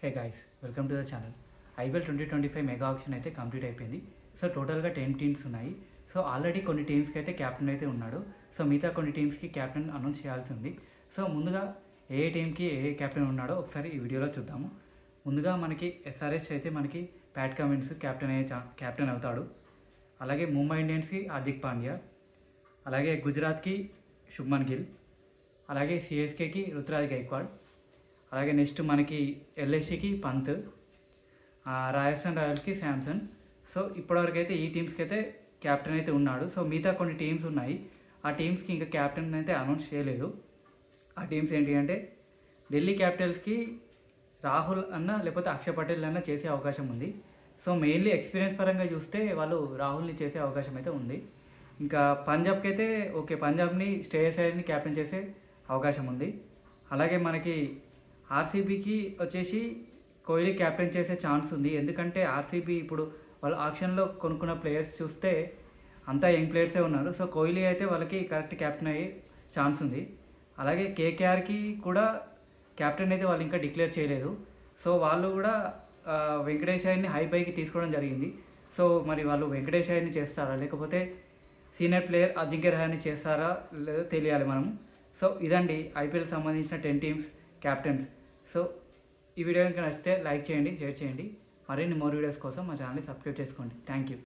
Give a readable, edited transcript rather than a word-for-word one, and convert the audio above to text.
Hey guys, welcome to the channel. IPL 2025 mega option అయితే complete అయిపోయింది. So టోటల్గా 10 teams ఉన్నాయి. సో ఆల్రెడీ కొన్ని టీమ్స్కి అయితే క్యాప్టెన్ అయితే ఉన్నాడు. సో మిగతా కొన్ని టీమ్స్కి క్యాప్టెన్ అనౌన్స్ చేయాల్సి ఉంది. సో ముందుగా ఏ టీంకి ఏ క్యాప్టెన్ ఉన్నాడో ఒకసారి ఈ వీడియోలో చూద్దాము. ముందుగా మనకి ఎస్ఆర్హెచ్ అయితే మనకి ప్యాట్ కమిన్స్ క్యాప్టెన్ అవుతాడు. అలాగే ముంబై ఇండియన్స్కి హార్దిక్ పాండ్యా, అలాగే గుజరాత్కి శుభ్మన్ గిల్, అలాగే సిఎస్కేకి రుతురాజ్ గైక్వాడ్, అలాగే నెక్స్ట్ మనకి ఎల్ఎస్సికి పంత్, రాజస్థాన్ రాయల్స్కి శాంసన్. సో ఇప్పటివరకు అయితే ఈ టీమ్స్కి అయితే క్యాప్టెన్ అయితే ఉన్నాడు. సో మిగతా కొన్ని టీమ్స్ ఉన్నాయి, ఆ టీమ్స్కి ఇంకా క్యాప్టెన్ అయితే అనౌన్స్ చేయలేదు. ఆ టీమ్స్ ఏంటి అంటే ఢిల్లీ క్యాపిటల్స్కి రాహుల్ అన్న లేకపోతే అక్షర్ పటేల్ అన్న చేసే అవకాశం ఉంది. సో మెయిన్లీ ఎక్స్పీరియన్స్ పరంగా చూస్తే వాళ్ళు రాహుల్ని చేసే అవకాశం అయితే ఉంది. ఇంకా పంజాబ్కి అయితే ఓకే, పంజాబ్ని శ్రేయస్ అయ్యర్ని క్యాప్టెన్ చేసే అవకాశం ఉంది. అలాగే మనకి ఆర్సీబీకి వచ్చేసి కోహ్లీ క్యాప్టెన్ చేసే ఛాన్స్ ఉంది. ఎందుకంటే ఆర్సీబీ ఇప్పుడు వాళ్ళు ఆక్షన్లో కొనుక్కున్న ప్లేయర్స్ చూస్తే అంతా యంగ్ ప్లేయర్సే ఉన్నారు. సో కోహ్లీ అయితే వాళ్ళకి కరెక్ట్ క్యాప్టెన్ అయ్యే ఛాన్స్ ఉంది. అలాగే కేకేఆర్కి కూడా క్యాప్టెన్ అయితే వాళ్ళు ఇంకా డిక్లేర్ చేయలేదు. సో వాళ్ళు కూడా వెంకటేష్ అయ్యర్ని హై బైకి తీసుకోవడం జరిగింది. సో మరి వాళ్ళు వెంకటేష్ అయ్యర్ని చేస్తారా లేకపోతే సీనియర్ ప్లేయర్ అజింక్య రహానే చేస్తారా లేదో తెలియాలి మనం. సో ఇదండి ఐపీఎల్ సంబంధించిన 10 టీమ్స్ క్యాప్టెన్స్. సో ఈ వీడియో కనుక నచ్చితే లైక్ చేయండి, షేర్ చేయండి. మరిన్ని మోర్ వీడియోస్ కోసం మా ఛానల్ని సబ్స్క్రైబ్ చేసుకోండి. Thank you.